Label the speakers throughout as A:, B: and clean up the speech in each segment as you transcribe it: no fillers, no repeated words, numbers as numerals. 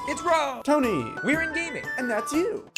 A: It's Rob!
B: Tony!
A: We're in gaming!
B: And that's you!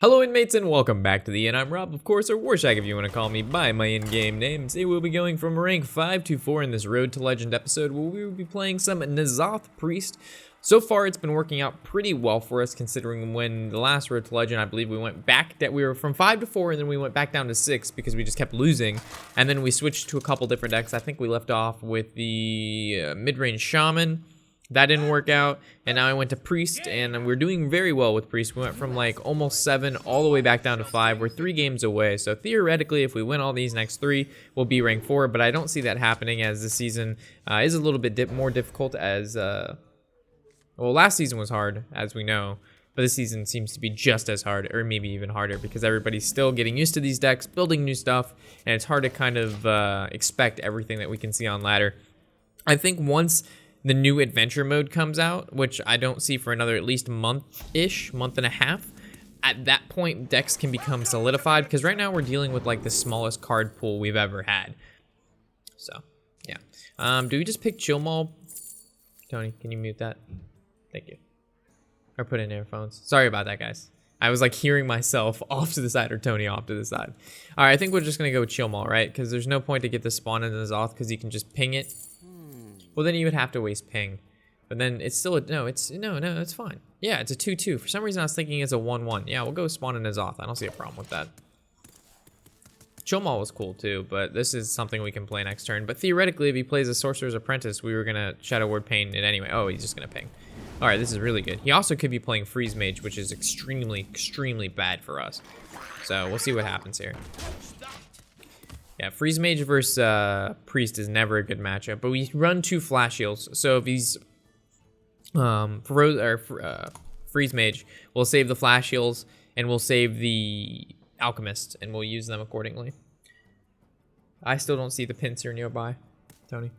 C: Hello inmates and welcome back to the inn. I'm Rob, of course, or Warshag if you want to call me by my in-game name. Today we'll be going from rank 5 to 4 in this Road to Legend episode where we will be playing some N'Zoth Priest. So far it's been working out pretty well for us considering when the last Road to Legend, I believe we went back, that we were from 5 to 4 and then we went back down to 6 because we just kept losing. And then we switched to a couple different decks. I think we left off with the mid-range Shaman. That didn't work out, and now I went to Priest, and we're doing very well with Priest. We went from like almost 7 all the way back down to 5. We're 3 games away, so theoretically, if we win all these next 3, we'll be rank 4, but I don't see that happening as this season is a little bit more difficult as, well, last season was hard, as we know, but this season seems to be just as hard, or maybe even harder, because everybody's still getting used to these decks, building new stuff, and it's hard to kind of expect everything that we can see on ladder. I think once the new adventure mode comes out, which I don't see for another at least month-ish, month and a half. At that point, decks can become solidified, because right now we're dealing with like the smallest card pool we've ever had. So, yeah. Do we just pick Chill Mall? Tony, can you mute that? Thank you. Or put in earphones. Sorry about that, guys. I was like hearing myself off to the side or Tony off to the side. All right, I think we're just gonna go with Chill Mall, right? Because there's no point to get the spawn in the N'Zoth because you can just ping it. Well, then you would have to waste ping. But then it's still a, no, it's fine. Yeah, it's a 2-2. For some reason, I was thinking it's a 1-1. Yeah, we'll go spawn in N'Zoth. I don't see a problem with that. Chill Mall was cool too, but this is something we can play next turn. But theoretically, if he plays a Sorcerer's Apprentice, we were gonna Shadow Word Pain it anyway. Oh, he's just gonna ping. All right, this is really good. He also could be playing Freeze Mage, which is extremely bad for us. So we'll see what happens here. Yeah, Freeze Mage versus Priest is never a good matchup, but we run 2 Flash Heals, so if he's Freeze Mage, we'll save the Flash Heals, and we'll save the Alchemist, and we'll use them accordingly. I still don't see the pincer nearby, Tony.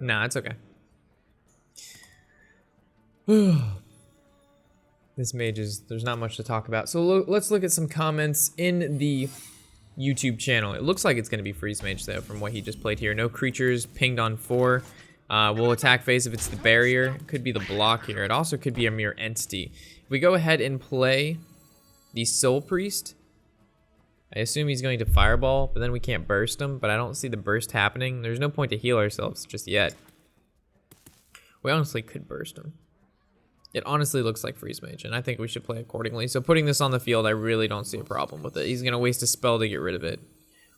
C: Nah, it's okay. This mage is, there's not much to talk about. So let's look at some comments in the YouTube channel. It looks like it's going to be Freeze Mage though from what he just played here. No creatures, pinged on 4. We'll attack phase if it's the barrier. It could be the block here. It also could be a mere entity. If we go ahead and play the Soul Priest, I assume he's going to Fireball, but then we can't burst him, but I don't see the burst happening. There's no point to heal ourselves just yet. We honestly could burst him. It honestly looks like Freeze Mage, and I think we should play accordingly. So putting this on the field, I really don't see a problem with it. He's going to waste a spell to get rid of it.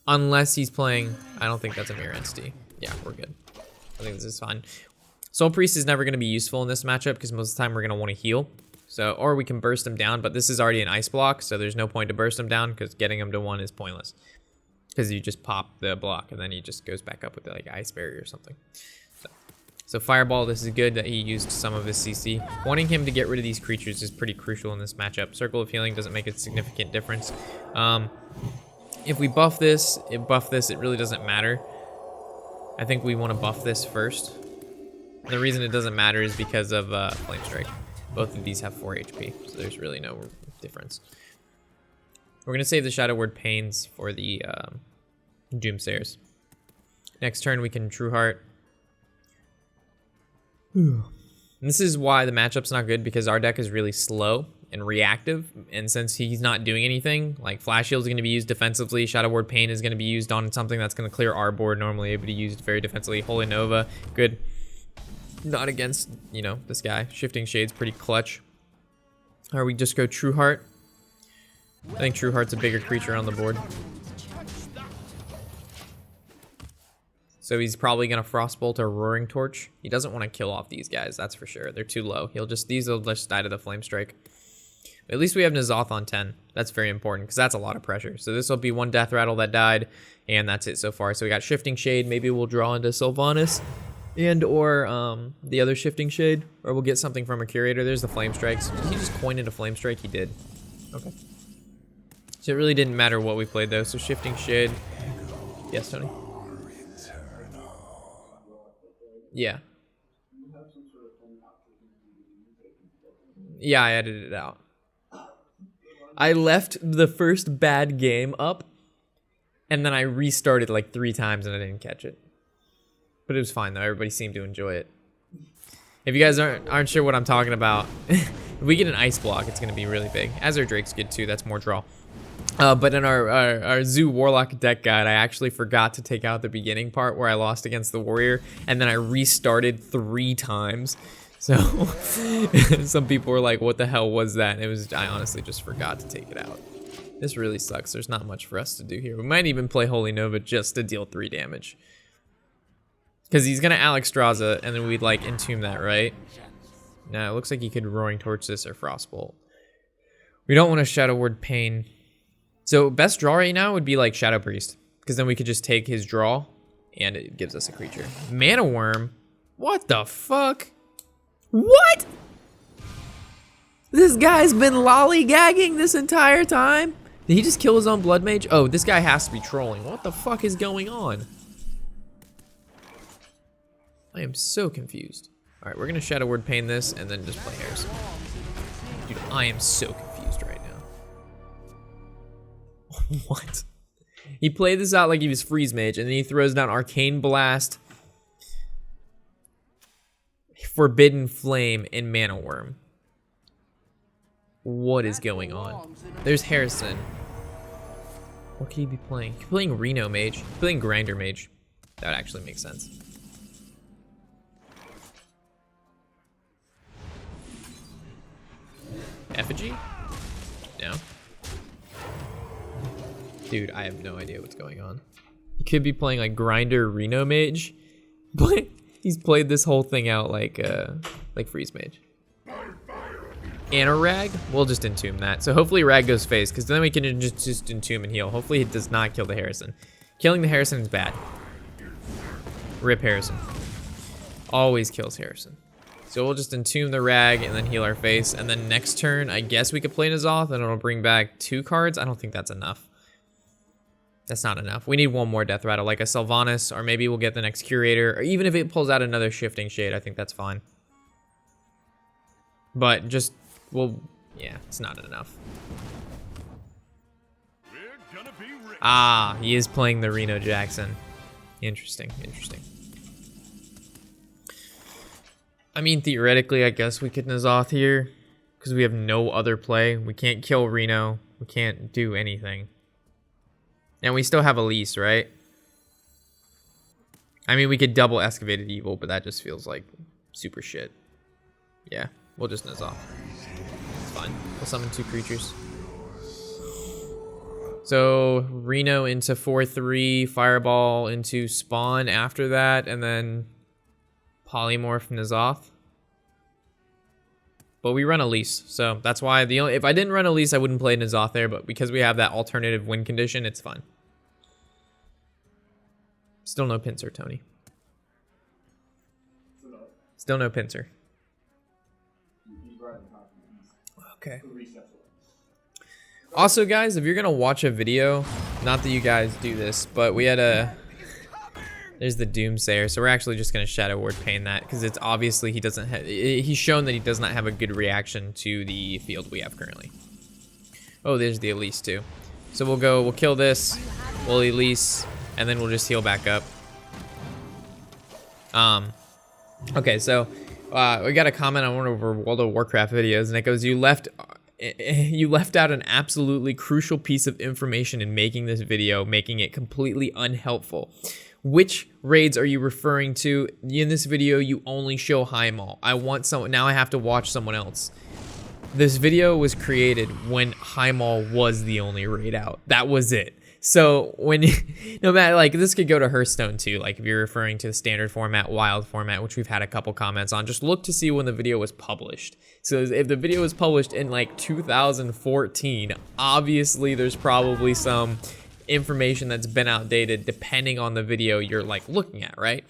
C: Unless he's playing, I don't think that's a mirror entity. Yeah, we're good. I think this is fine. Soul Priest is never going to be useful in this matchup because most of the time we're going to want to heal. So, or we can burst him down, but this is already an ice block, so there's no point to burst him down because getting him to 1 is pointless. Because you just pop the block and then he just goes back up with like ice barrier or something. So Fireball, this is good that he used some of his CC. Wanting him to get rid of these creatures is pretty crucial in this matchup. Circle of Healing doesn't make a significant difference. If we buff this, it really doesn't matter. I think we want to buff this first. The reason it doesn't matter is because of Flame Strike. Both of these have 4 HP, so there's really no difference. We're going to save the Shadow Word Pains for the Doomsayers. Next turn, we can True Heart. And this is why the matchup's not good, because our deck is really slow and reactive, and since he's not doing anything, like Flash Shield is going to be used defensively, Shadow Word Pain is going to be used on something that's going to clear our board normally, it would be used very defensively. Holy Nova, good. Not against, you know, this guy. Shifting Shade's pretty clutch. Or we just go True Heart. I think True Heart's a bigger creature on the board. So he's probably gonna Frostbolt or Roaring Torch. He doesn't want to kill off these guys, that's for sure. They're too low. These will just die to the Flame Strike. At least we have N'Zoth on 10. That's very important because that's a lot of pressure. So this will be 1 Death Rattle that died, and that's it so far. So we got Shifting Shade. Maybe we'll draw into Sylvanas and or the other Shifting Shade, or we'll get something from a Curator. There's the Flame Strikes. Did he just coin into Flame Strike? He did. Okay. So it really didn't matter what we played though. So Shifting Shade. Yes, Tony. Yeah. Yeah, I edited it out. I left the first bad game up, and then I restarted like 3 times and I didn't catch it. But it was fine though. Everybody seemed to enjoy it. If you guys aren't sure what I'm talking about, if we get an ice block, it's gonna be really big. As our Drakes get too, that's more draw. But in our Zoo Warlock deck guide, I actually forgot to take out the beginning part where I lost against the Warrior, and then I restarted 3 times. So some people were like, what the hell was that? And I honestly just forgot to take it out. This really sucks. There's not much for us to do here. We might even play Holy Nova just to deal 3 damage. Because he's gonna Alexstrasza, and then we'd like entomb that, right? Now it looks like he could Roaring Torch this or Frostbolt. We don't want to Shadow Word Pain. So best draw right now would be like Shadow Priest, because then we could just take his draw, and it gives us a creature. Mana Worm? What the fuck? What? This guy's been lollygagging this entire time? Did he just kill his own Blood Mage? Oh, this guy has to be trolling. What the fuck is going on? I am so confused. All right, we're gonna Shadow Word Pain this and then just play Harrison. Dude, I am so confused right now. What? He played this out like he was Freeze Mage, and then he throws down Arcane Blast, Forbidden Flame, and Mana Worm. What is going on? There's Harrison. What could he be playing? He's playing Reno Mage. He's playing Grinder Mage. That actually makes sense. Effigy? No. Dude, I have no idea what's going on. He could be playing like Grinder Reno Mage, but he's played this whole thing out like Freeze Mage. And a Rag? We'll just entomb that. So hopefully Rag goes face, because then we can just entomb and heal. Hopefully it does not kill the Harrison. Killing the Harrison is bad. Rip Harrison. Always kills Harrison. So we'll just entomb the Rag and then heal our face. And then next turn, I guess we could play N'Zoth and it'll bring back 2 cards. I don't think that's enough. That's not enough. We need one more Death Rattle, like a Sylvanas, or maybe we'll get the next Curator. Or even if it pulls out another Shifting Shade, I think that's fine. But just, well, yeah, it's not enough. Ah, he is playing the Reno Jackson. Interesting, interesting. I mean, theoretically, I guess we could N'Zoth here, because we have no other play. We can't kill Reno. We can't do anything. And we still have Elise, right? I mean, we could double Excavated Evil, but that just feels like super shit. Yeah, we'll just N'Zoth. It's fine. We'll summon 2 creatures. So, Reno into 4/3, Fireball into Spawn after that, and then Polymorph N'Zoth. But we run Elise, so that's why if I didn't run Elise, I wouldn't play N'Zoth there, but because we have that alternative win condition, it's fine. Still no pincer, Tony. Still no pincer. Okay. Also, guys, if you're gonna watch a video, not that you guys do this, but we had there's the Doomsayer, so we're actually just gonna Shadow Word Pain that, because it's obviously he's shown that he does not have a good reaction to the field we have currently. Oh, there's the Elise too. So we'll kill this, we'll Elise, and then we'll just heal back up. Okay, so we got a comment on one of our World of Warcraft videos, and it goes, you left out an absolutely crucial piece of information in making this video, making it completely unhelpful. Which raids are you referring to? In this video, you only show Heimal. Now I have to watch someone else. This video was created when Heimal was the only raid out. That was it. So no matter, like, this could go to Hearthstone too. Like, if you're referring to the standard format, wild format, which we've had a couple comments on, just look to see when the video was published. So if the video was published in like 2014, obviously there's probably some information that's been outdated depending on the video you're like looking at, right?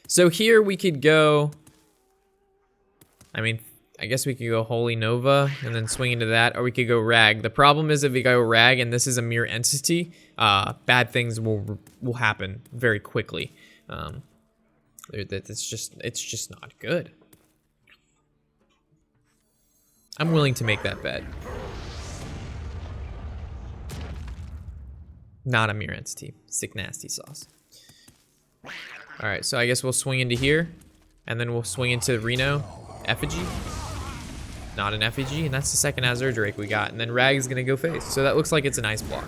C: So here we could go, I mean, I guess we could go Holy Nova and then swing into that, or we could go Rag. The problem is if we go Rag and this is a mirror entity, bad things will happen very quickly. It's just not good. I'm willing to make that bet. Not a mirror entity. Sick nasty sauce. Alright, so I guess we'll swing into here. And then we'll swing into Reno. Effigy. Not an Effigy, and that's the second Azure Drake we got. And then Rag's gonna go face. So that looks like it's a nice block.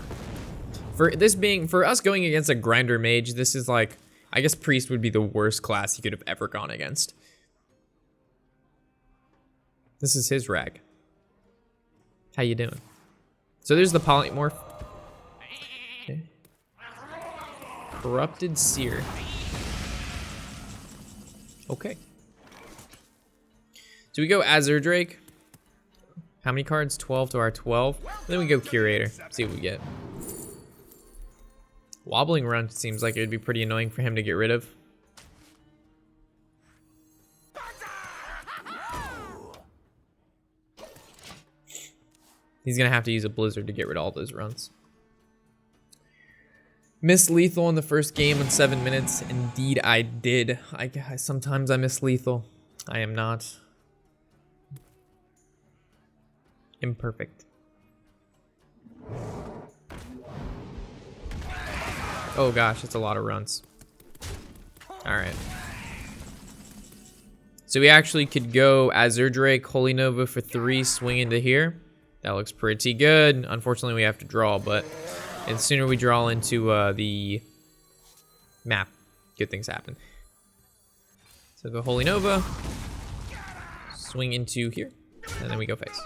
C: For us going against a grinder mage, this is like, I guess Priest would be the worst class he could have ever gone against. This is his Rag. How you doing? So there's the polymorph. Okay. Corrupted Seer. Okay. So we go Azure Drake. How many cards? 12 to our 12. Then we go Curator. See what we get. Wobbling Run seems like it would be pretty annoying for him to get rid of. He's gonna have to use a Blizzard to get rid of all those runs. Miss lethal in the first game in 7 minutes. Indeed, I did. Sometimes I miss lethal. I am not imperfect. Oh gosh, it's a lot of runs. All right. So we actually could go Azure Drake, Holy Nova for 3, swing into here. That looks pretty good. Unfortunately, we have to draw, but the sooner we draw into the map, good things happen. So go Holy Nova, swing into here, and then we go face.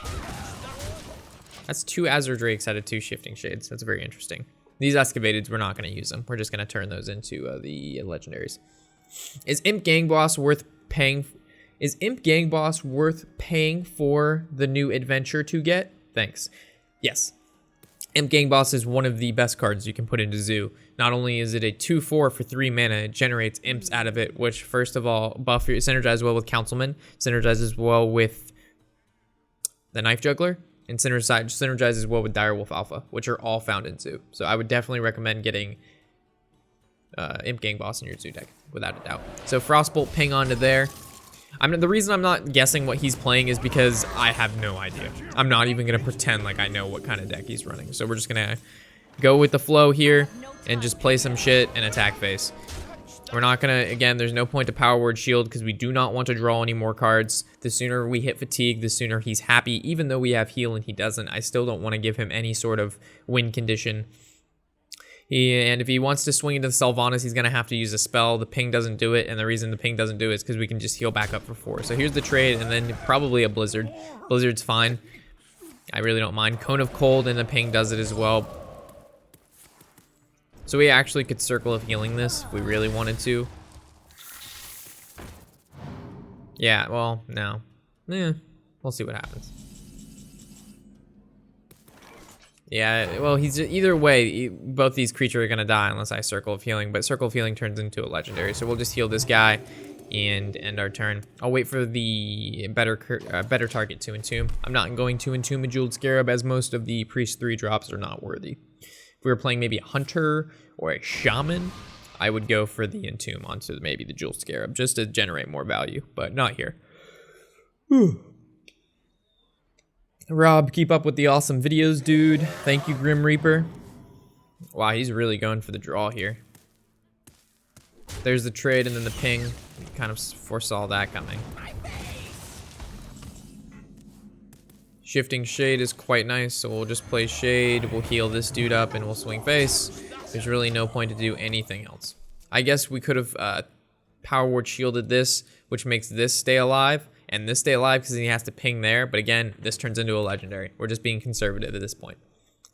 C: That's 2 Azure Drakes out of 2 Shifting Shades. That's very interesting. These Excavatids, we're not going to use them. We're just going to turn those into the legendaries. Is Imp Gang Boss worth paying? Is Imp Gang Boss worth paying for the new adventure to get? Thanks. Yes. Imp Gang Boss is one of the best cards you can put into Zoo. Not only is it a 2/4 for 3 mana, it generates imps out of it, which first of all, synergizes well with Councilman, synergizes well with the Knife Juggler, and synergizes well with Direwolf Alpha, which are all found in Zoo. So I would definitely recommend getting Imp Gang Boss in your Zoo deck, without a doubt. So Frostbolt ping onto there. The reason I'm not guessing what he's playing is because I have no idea. I'm not even going to pretend like I know what kind of deck he's running. So we're just going to go with the flow here and just play some shit and attack face. We're not going to, again, there's no point to Power Word Shield because we do not want to draw any more cards. The sooner we hit Fatigue, the sooner he's happy. Even though we have Heal and he doesn't, I still don't want to give him any sort of win condition. And if he wants to swing into the Sylvanas, he's going to have to use a spell. The ping doesn't do it, and the reason the ping doesn't do it is because we can just heal back up for 4. So here's the trade, and then probably a Blizzard. Blizzard's fine. I really don't mind. Cone of Cold and the ping does it as well. So we actually could Circle of Healing this if we really wanted to. Yeah, well, no. We'll see what happens. Yeah, well, he's either way, both these creatures are going to die unless I Circle of Healing, but Circle of Healing turns into a legendary, so we'll just heal this guy and end our turn. I'll wait for the better target to entomb. I'm not going to entomb a Jeweled Scarab, as most of the Priest 3 drops are not worthy. If we were playing maybe a Hunter or a Shaman, I would go for the entomb onto maybe the Jeweled Scarab, just to generate more value, but not here. Whew. Rob, keep up with the awesome videos, dude. Thank you, Grim Reaper. Wow, he's really going for the draw here. There's the trade and then the ping. We kind of foresaw that coming. Shifting Shade is quite nice, so we'll just play Shade. We'll heal this dude up and we'll swing face. There's really no point to do anything else. I guess we could have Power Word Shielded this, which makes this stay alive. And this stay alive because he has to ping there. But again, this turns into a legendary. We're just being conservative at this point.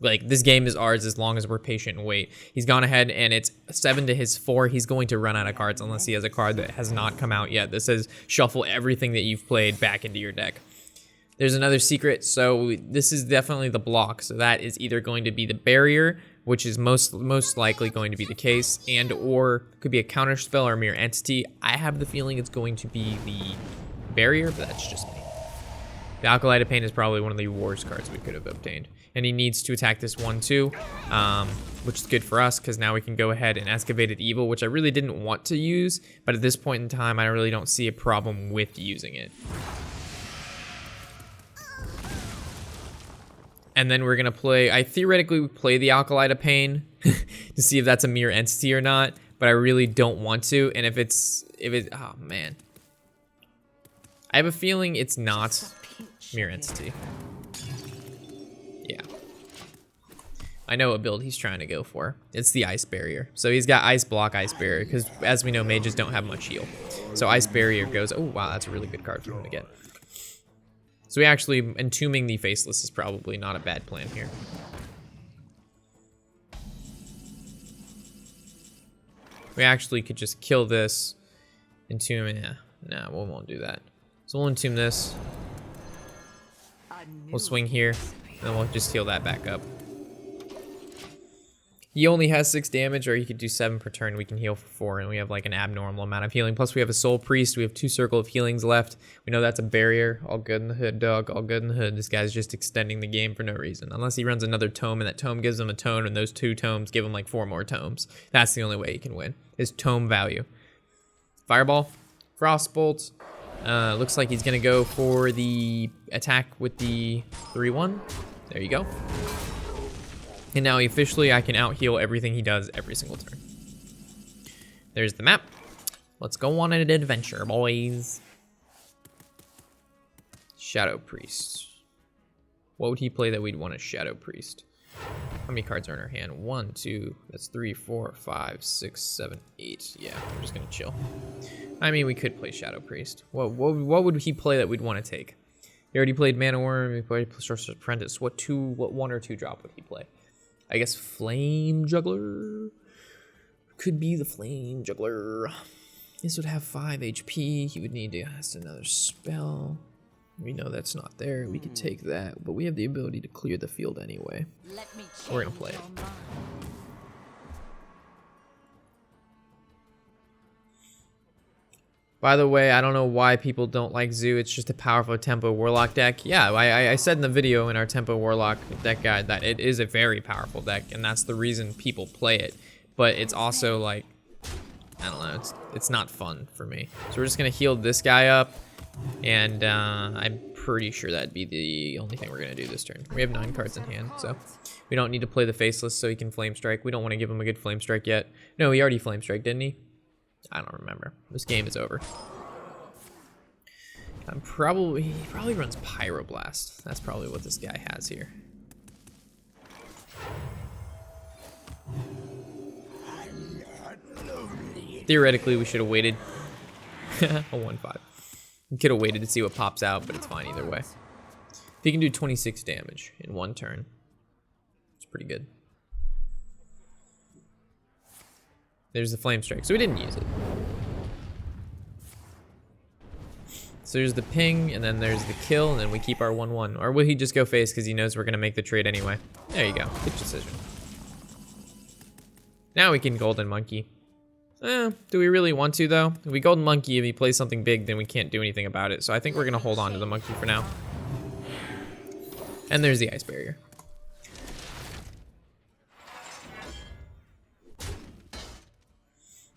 C: Like, this game is ours as long as we're patient and wait. He's gone ahead and it's 7 to his 4. He's going to run out of cards unless he has a card that has not come out yet that says shuffle everything that you've played back into your deck. There's another secret. So this is definitely the block. So that is either going to be the barrier, which is most likely going to be the case, and or could be a counter spell or a mirror entity. I have the feeling it's going to be the barrier, but that's just me. The Alkali Pain is probably one of the worst cards we could have obtained. And he needs to attack this one too, which is good for us because now we can go ahead and Excavated Evil, which I really didn't want to use, but at this point in time, I really don't see a problem with using it. And then we're gonna play, I theoretically would play the Alkali Pain to see if that's a mirror entity or not, but I really don't want to. And if it's, oh man. I have a feeling it's not Mirror Entity. Yeah. I know what build he's trying to go for. It's the Ice Barrier. So he's got Ice Block, Ice Barrier, because as we know, mages don't have much heal. So Ice Barrier goes, oh wow, that's a really good card for him to get. So we actually, entombing the Faceless is probably not a bad plan here. We actually could just kill this, entomb, yeah, nah, we won't do that. So we'll entomb this. We'll swing here, and then we'll just heal that back up. He only has 6 damage, or he could do 7 per turn. We can heal for 4, and we have like an abnormal amount of healing. Plus we have a Soul Priest. We have 2 Circle of Healings left. We know that's a barrier. All good in the hood, dog. All good in the hood. This guy's just extending the game for no reason. Unless he runs another tome, and that tome gives him a tome, and those 2 tomes give him like 4 more tomes. That's the only way he can win, is tome value. Fireball, Frostbolt. Looks like he's gonna go for the attack with the 3-1. There you go. And now officially I can out-heal everything he does every single turn. There's the map. Let's go on an adventure, boys. Shadow Priest. What would he play that we'd want a Shadow Priest? How many cards are in our hand? 1, 2, that's 3, 4, 5, 6, 7, 8. Yeah, we're just gonna chill. I mean, we could play Shadow Priest. What would he play that we'd want to take? He already played Mana Worm, he played Sorcerer's Apprentice. What 1 or 2 drop would he play? I guess Flame Juggler could be the Flame Juggler. This would have 5 HP. He would need to cast another spell. We know that's not there. We could take that, but we have the ability to clear the field anyway. We're gonna play it. By the way, I don't know why people don't like Zoo. It's just a powerful Tempo Warlock deck. Yeah, I said in the video in our Tempo Warlock deck guide that it is a very powerful deck, and that's the reason people play it. But it's also like, I don't know, it's not fun for me. So we're just gonna heal this guy up, and I'm pretty sure that'd be the only thing we're gonna do this turn. We have 9 cards in hand, so we don't need to play the Faceless so he can Flame Strike. We don't want to give him a good Flame Strike yet. No, he already Flame Strike, didn't he? I don't remember. This game is over. He probably runs Pyroblast. That's probably what this guy has here. Theoretically, we should have waited. A 1-5. We could have waited to see what pops out, but it's fine either way. If he can do 26 damage in 1 turn, it's pretty good. There's the Flame Strike, so we didn't use it. So there's the ping, and then there's the kill, and then we keep our 1-1. Or will he just go face because he knows we're gonna make the trade anyway? There you go, good decision. Now we can Golden Monkey. Do we really want to though? If we Golden Monkey, if he plays something big, then we can't do anything about it. So I think we're gonna hold on to the Monkey for now. And there's the Ice Barrier.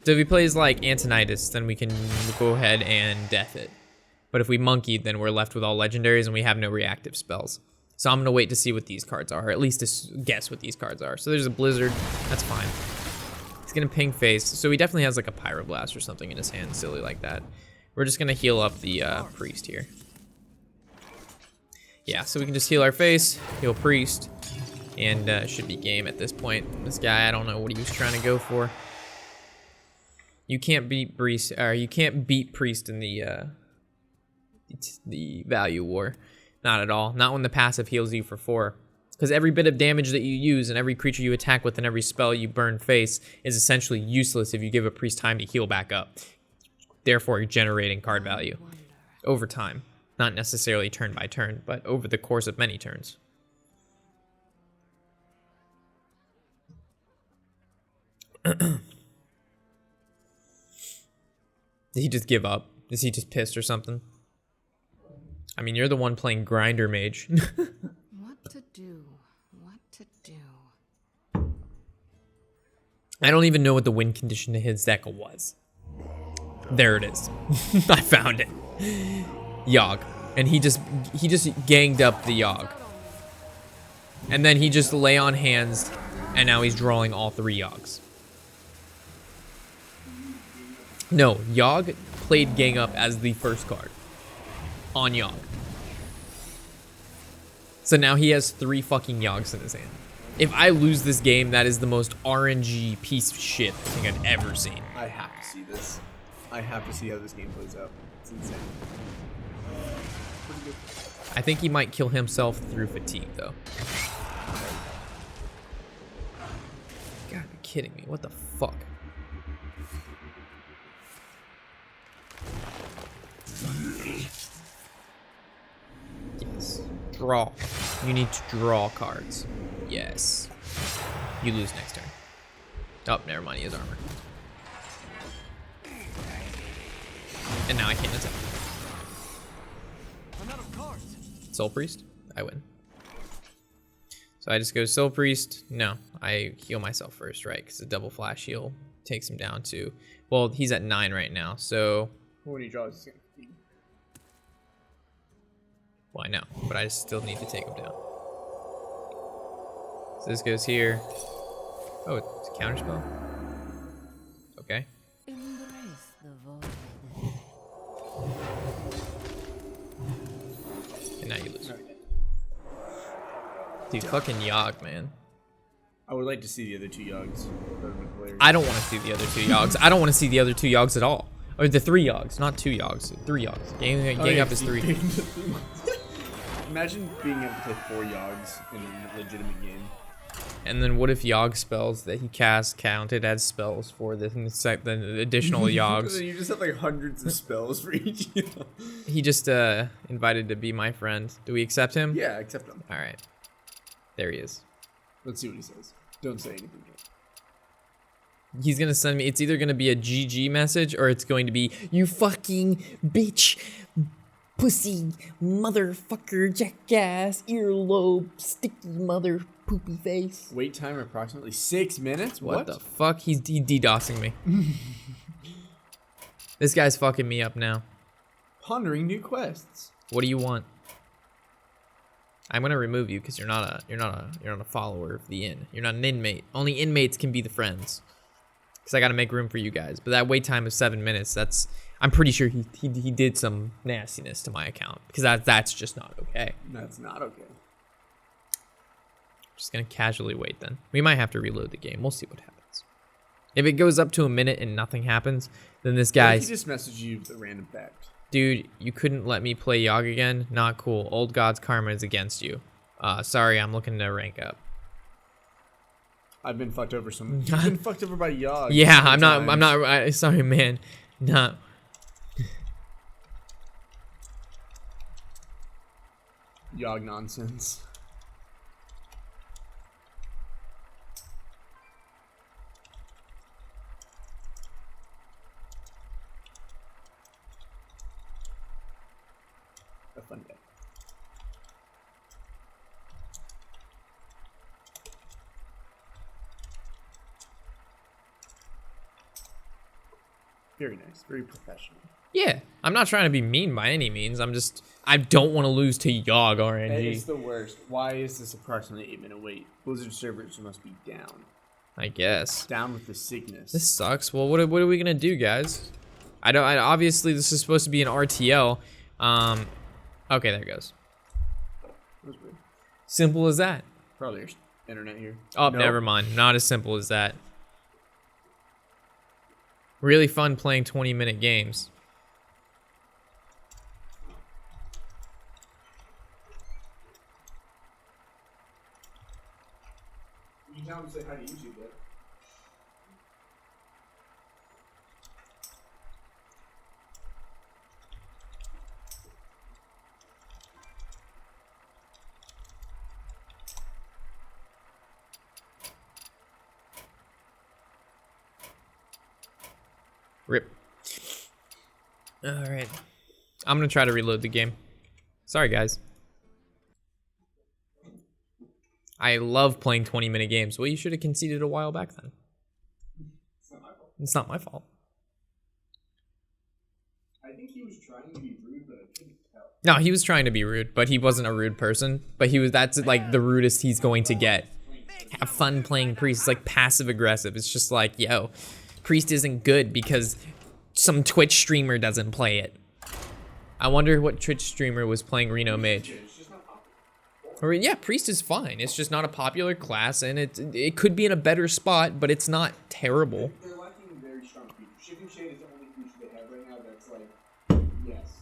C: So if he plays like Antonidas, then we can go ahead and death it. But if we monkeyed, then we're left with all legendaries and we have no reactive spells. So I'm gonna wait to see what these cards are, or at least to guess what these cards are. So there's a Blizzard, that's fine. He's gonna ping face, so he definitely has like a Pyroblast or something in his hand, silly like that. We're just gonna heal up the Priest here. Yeah, so we can just heal our face, heal Priest, and should be game at this point. This guy, I don't know what he was trying to go for. You can't beat Priest, or you can't beat Priest in the value war. Not at all. Not when the passive heals you for 4. Because every bit of damage that you use and every creature you attack with and every spell you burn face is essentially useless if you give a Priest time to heal back up. Therefore, you're generating card value over time. Not necessarily turn by turn, but over the course of many turns. Did he just give up? Is he just pissed or something? I mean, you're the one playing Grinder Mage.
A: What to do? What to do?
C: I don't even know what the win condition to his deck was. There it is. I found it. Yogg. And he just ganged up the Yogg. And then he just lay on hands, and now he's drawing all 3 Yoggs. No, Yogg played Gang Up as the first card on Yogg. So now he has 3 fucking Yoggs in his hand. If I lose this game, that is the most RNG piece of shit I think I've ever seen.
B: I have to see this. I have to see how this game plays out. It's insane. Pretty good.
C: I think he might kill himself through fatigue, though. God, you're kidding me. What the fuck? Yes. Draw. You need to draw cards. Yes. You lose next turn. Oh, never mind. He has armor. And now I can't attack. Soul Priest? I win. So I just go Soul Priest. No, I heal myself first, right? Because a double flash heal takes him down to... Well, he's at 9 right now, so...
B: When he draws,
C: Well, I know, but I still need to take him down. So this goes here. Oh, it's a counter spell. Okay.
A: Embrace the void.
C: And now you lose. Dude, fucking Yogg, man.
B: I would like to see the other 2 Yoggs.
C: I don't want to see the other 2 Yoggs. I don't want to see the other 2 Yoggs at all. Or the 3 Yoggs, not 2 Yoggs. 3 Yoggs. Gang Up is 3.
B: Imagine being able to play 4 Yoggs in a legitimate game.
C: And then what if Yogg spells that he casts counted as spells for the additional Yoggs?
B: You just have like hundreds of spells for each.
C: He just invited to be my friend. Do we accept him?
B: Yeah, accept him.
C: All right. There he is.
B: Let's see what he says. Don't say anything yet.
C: He's gonna send me, it's either gonna be a GG message or it's going to be, you fucking bitch, pussy, motherfucker, jackass, earlobe, sticky mother, poopy face.
B: Wait time approximately 6 minutes?
C: What the fuck? He DDoSing me. This guy's fucking me up now.
B: Pondering new quests.
C: What do you want? I'm gonna remove you because you're not a follower of the inn. You're not an inmate. Only inmates can be the friends. Because I gotta make room for you guys. But that wait time of 7 minutes, I'm pretty sure he did some nastiness to my account. Because that's just not okay.
B: That's not okay.
C: Just gonna casually wait then. We might have to reload the game. We'll see what happens. If it goes up to a minute and nothing happens, then this guy...
B: He just messaged you with a random fact.
C: Dude, you couldn't let me play Yogg again? Not cool. Old God's karma is against you. Sorry, I'm looking to rank up.
B: I've been fucked over some. You've been fucked over by Yogg.
C: Yeah, I'm not. Sorry, man. Not.
B: Yogg nonsense. A fun day. Very nice, very professional.
C: Yeah, I'm not trying to be mean by any means. I don't want to lose to Yogg
B: That
C: RNG.
B: is the worst. Why is this approximately 8-minute wait? Blizzard servers must be down.
C: I guess.
B: Down with the sickness.
C: This sucks. Well, what are we gonna do, guys? Obviously this is supposed to be an RTL. Okay, there it goes.
B: That was weird.
C: Simple as that.
B: Probably your internet here.
C: Oh,
B: Nope.
C: never mind. Not as simple as that. Really fun playing 20-minute games.
B: You can tell him to say hi to YouTube, though.
C: Rip. Alright. I'm gonna try to reload the game. Sorry, guys. I love playing 20-minute games. Well, you should have conceded a while back then.
B: It's not my fault.
C: It's not my fault.
B: I think he was trying to be rude, but I couldn't tell.
C: No, he was trying to be rude, but he wasn't a rude person. But that's like the rudest he's going to get. Have fun playing Priest. It's like passive aggressive. It's just like, yo, Priest isn't good because some Twitch streamer doesn't play it. I wonder what Twitch streamer was playing Reno Mage. Or, yeah, Priest is fine. It's just not a popular class, and it could be in a better spot, but it's not terrible.
B: They're lacking very strong features. Shifting Shade is the only feature they have right now that's like, yes.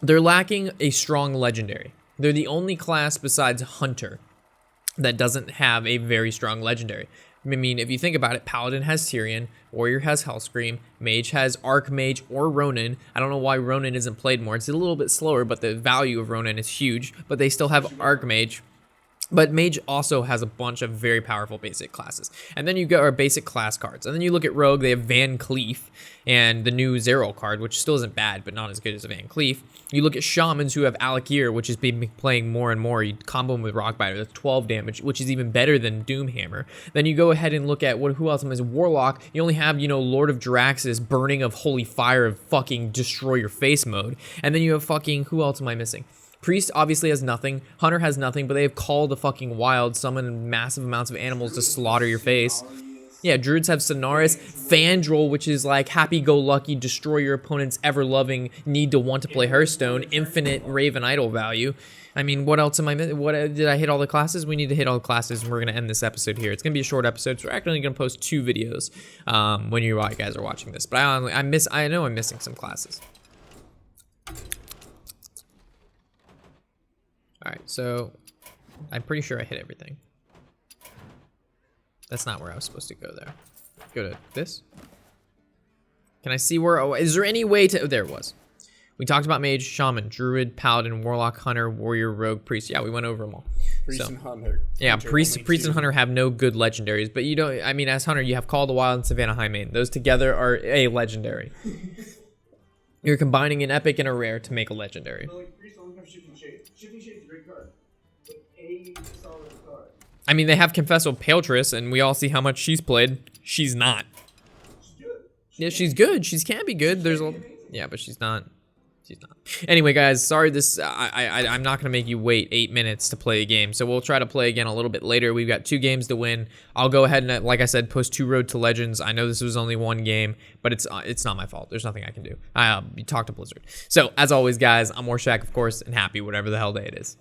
C: They're lacking a strong legendary. They're the only class besides Hunter that doesn't have a very strong legendary. I mean, if you think about it, Paladin has Tyrion, Warrior has Hellscream, Mage has Archmage or Ronin. I don't know why Ronin isn't played more. It's a little bit slower, but the value of Ronin is huge. But they still have Archmage. But Mage also has a bunch of very powerful basic classes. And then you get our basic class cards. And then you look at Rogue, they have Van Cleef and the new Zeril card, which still isn't bad, but not as good as a Van Cleef. You look at Shamans who have Alakir, which has been playing more and more. You combo him with Rockbiter, that's 12 damage, which is even better than Doomhammer. Then you go ahead and look at who else is Warlock. You only have, Lord of Drax's Burning of Holy Fire of fucking Destroy Your Face mode. And then you have fucking, who else am I missing? Priest obviously has nothing. Hunter has nothing, but they have Call the fucking Wild, summon massive amounts of animals to slaughter your face. Yeah, Druids have Sonaris. Fandral, which is like happy-go-lucky, destroy your opponent's ever-loving need to want to play Hearthstone, infinite Raven Idol value. I mean, what else am I missing? Did I hit all the classes? We need to hit all the classes, and we're going to end this episode here. It's going to be a short episode, so we're actually going to post 2 videos when you guys are watching this. But I know I'm missing some classes. Alright, so I'm pretty sure I hit everything. That's not where I was supposed to go there. Go to this. Can I see where, is there any way to, there it was. We talked about Mage, Shaman, Druid, Paladin, Warlock, Hunter, Warrior, Rogue, Priest. Yeah, we went over them all.
B: Priest and Hunter.
C: Yeah, Priest and Hunter have no good legendaries, but you don't, I mean, as Hunter, you have Call of the Wild and Savannah Highmane. Those together are a legendary. You're combining an epic and a rare to make a legendary.
B: Priest only have Shifting Shade. Shifting Shade's a great card. But a solid card.
C: I mean, they have Confessor Paletress, and we all see how much she's played. She's not.
B: She's good.
C: Yeah, she's good. She can be good. There's a, yeah, but she's not. She's not. Anyway, guys, sorry I'm not gonna make you wait 8 minutes to play a game. So we'll try to play again a little bit later. We've got 2 games to win. I'll go ahead and, like I said, post 2 Road to Legends. I know this was only 1 game, but it's not my fault. There's nothing I can do. You talk to Blizzard. So as always, guys, I'm Warshak, of course, and happy whatever the hell day it is.